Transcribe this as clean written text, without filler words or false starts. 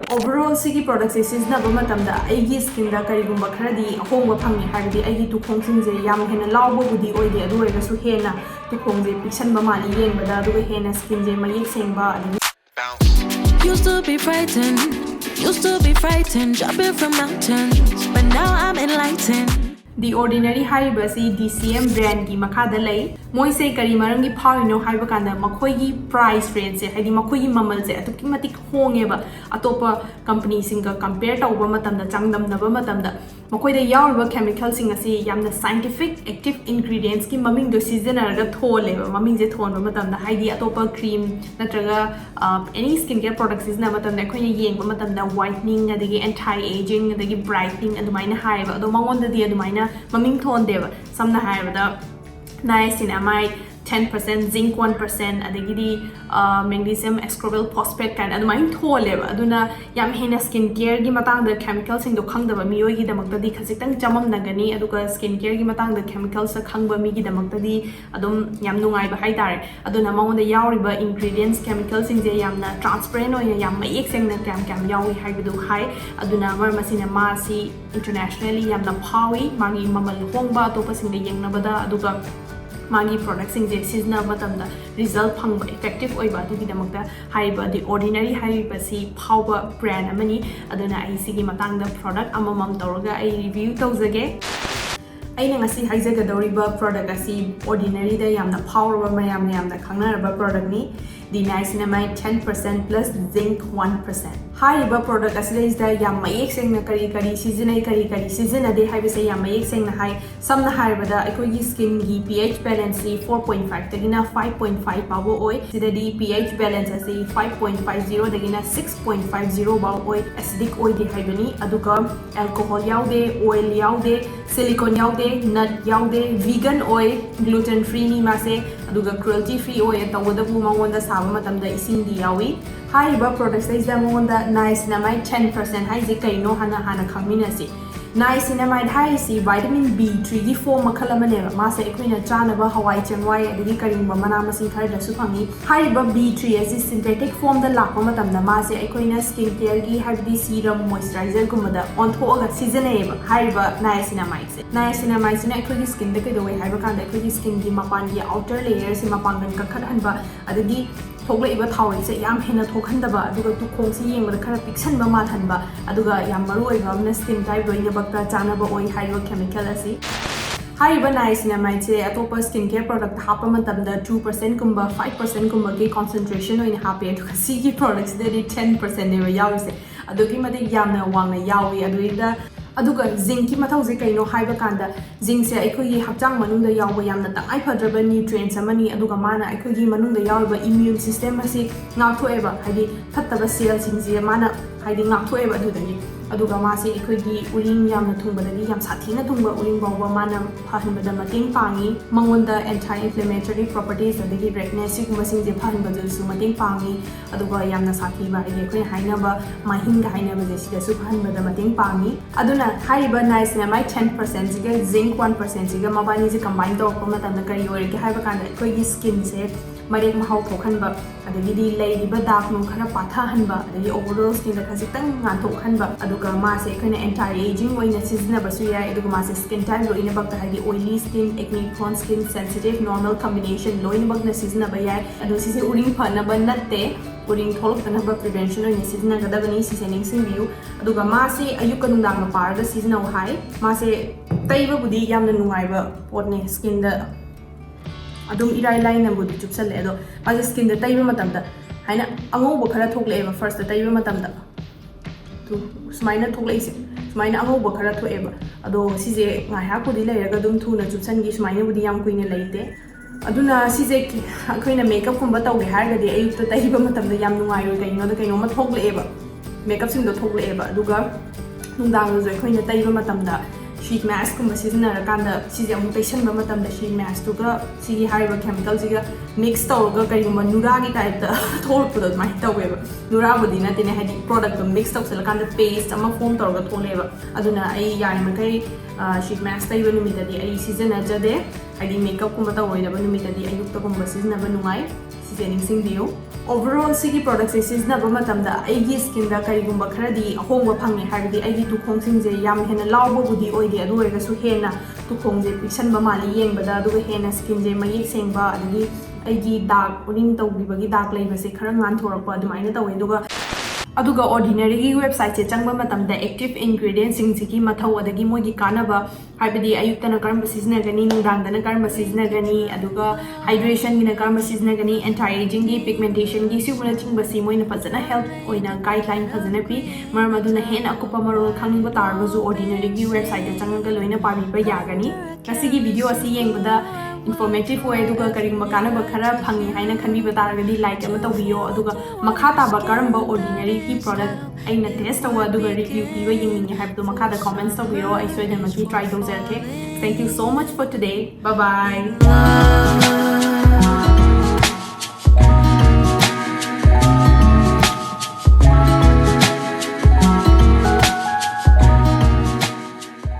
overall sigi product se siznaba matamda aigi skin da karigumba kharadi ahongba phangi hardi aigi tukhong singje yam hena lawbo budi oide adu oigasu hena tukhong je piksanba mali yengbada adu hena skin je mayek sengba Used to be frightened, used to be frightened, jumping from mountains, but now I'm enlightened. The Ordinary Haribasi DCM brand ki makada lay moise kari marangi phawino haiba kanda makhoi gi price range se haidi makhoi gi mamal se atuki matik hongeba atopa company singa compare tawba matamda changdam naba matamda makhoi da yawriba chemical sing asi yamna scientific active ingredients ki maming do seasonal ga tholeba maming je thonba matamda haidi atopa cream natraga any skincare products is na matamda khoi yengba matamda whitening adagi anti aging adagi brightening adumaina haiba ado mangonda di adumaina maming thon deva samna haibada niacinamide 10%, zinc 1%, adagidi magnesium ascorbyl phosphate kind adumain tholeba aduna yam hena skin care gi matang da chemicals sing do khangdaba miyoi gi damakta di khasitang chamam nagani aduga skin care gi matang da chemicals sa khangba mi gi damakta di adum yam nungai ba hai tare aduna mangonda yawriba ingredients chemicals sing je yamna transparent oina yam mayek seng na kam yawi haibidu hai aduna mar masina masi internationally yamna phawi magi mamal hongba topa sing de yengnabada aduga magi products sing je seasonal matamda result phangba effective oiba adu gidamakta haiba the ordinary haiba si phawba brand amani aduna ai sigi matangda product amamam tawraga ai review tawzage aina ngasi haijagadoriba product asi ordinary da yamna phawraba mayam yamna khangnaraba product ni the niacinamide 10% plus zinc 1%. Haiba product asida is da yam mayek seng na kari season ade haiba se yam mayek seng na hai samna haiba da ekoi skin gi pH balance 4.5 tagina 5.5 pawo oi sida di pH balance asi 5.50 tagina 6.50 bawo oi acidic oi di haiba ni aduga alcohol yaude oil yaude silicone yaude nut yaude vegan oil gluten free ni mase aduga cruelty free oil tawada bu mangonda saba matamda ising di yawi haiba products is da mangonda niacinamide 10% hai je kaino hana khangminasi niacinamide hai si vitamin B3 gi form makhala mane ma se ekoina chanaba hawai changwai adigi karingba mana masing khar da su phangi haiba B3 as is synthetic form da lakpa matamda ma se ekoina skin care gi habdi serum moisturizer gumada on thoga seasonable haiba niacinamide sina ekoi skin da kai do haiba kan da ekoi skin gi mapan gi outer layer si mapan gan ka khat hanba adigi thoglaiba thawai se yam hena thokhandaba aduga tu khong si yengba khara piksanba ma thanba aduga yam maru oiba amna skin type loina bakta chanaba oi haiba chemical asi haiba niacinamide se atopa skincare product hapa matamda 2% kumba 5% kumba ki concentration oina hape aduga si gi products de 10% ne yawi se adugi made yamna wangna yawi aduida aduga zinc ki mathauze kaino haiba kanda zinc se aikoi hakjang manungda yawba yamna tangai phadraba nutrients amani aduga mana aikoi manungda yawba immune system asi ngakhoeba haidi phattaba cell singje mana haidi ngakhoeba adudani aduga mase aikoi uring yamna thungbadagi yam sathina thungba uring bawba mana phahinbada mating pangi mangonda anti inflammatory properties adagi redness siguma singje phahinbada su mating pangi aduga yamna sathiba haidi aikoi hainaba mahinga hainaba je sida su phahinbada mating pangi aduna haiba niacinamide 10% siga zinc 1% siga mabani je combine tawpa matamda kari ore ke haiba kanda aikoi skin se marek mahau thokhanba adagi leiba dark nu khara patha hanba adagi overall skin da khasitang ngan thokhanba aduga ma se khana anti aging oina seasonable su ya aduga ma se skin type lo ina bakta hadi oily skin acne prone skin sensitive normal combination lo ina bakna seasonable ya adu si se uring phana ba natte uring tholok tana ba prevention oina season ga da bani seasoning sing view aduga ma se ayuk kanung dang par da seasonal high ma se taiba budi yamna nungai ba potne skin da adum irai laina budi chupsal edo ma skin da taiba matamda haina angauba khara thokleeba first da taiba matamda tu sumaina thokleise sumaina angauba khara thoeba ado sije ngaiha kudi leiraga dum thuna chupsangi sumaina budi yam kuina leite aduna sije akoina makeup kumba tawge hargadi ayukta taiba matamda yam nungai roi kaino da kaino ma thokleeba makeup sing do thokleeba aduga nungdang jo akoina taiba matamda sheet mask kumba sizinaraganda sije amu taisanba matamda sheet mask tuga sigi hariba chemical siga mix tawraga karigumba nuragi type da thorpado mai taweba nurabudi natine hadi product mix tawsalakanda paste ama form tawraga tholeba aduna ai yarimakai sheet mask taiba numitadi ai sizinajade hadi makeup kumba tawoidaba numitadi ayukta kumba sizinaba nungai sije ningsingbiu overall sigi product se siznaba matamda aigi skin da karigumba kharadi ahongba phangi habidi aigi tukhong singje yam hena lawba budi oide adu oiga su hena tukhong je pisanba mali yengbada adu hena skin je mayek sengba adigi aigi dark uring tawbibagi dark leibase khara ngan thorakpa adumaina tawe aduga ordinary gi website che changba matamda active ingredients sing sigi mathau adagi mogi kanaba habidi ayuktana karamba season gani nungdangdana karamba season gani aduga hydration gina karamba season gani anti aging gi pigmentation gi sibuna chingba si moina fazana health oina guideline fazana pi maram aduna hena akupa marol khangba tarbazu ordinary gi website che changga loina pabi ba yagani kasigi video asi yengbada informative way aduga karigma kanaba khara phangi haina khanbi bataragadi like ama tawbiyo aduga makha taba karamba ordinary ki product aina test tawa aduga review piwa yingni habdu makha da comments tawbiro I soidamaki try those okay. Thank you so much for today. Bye bye.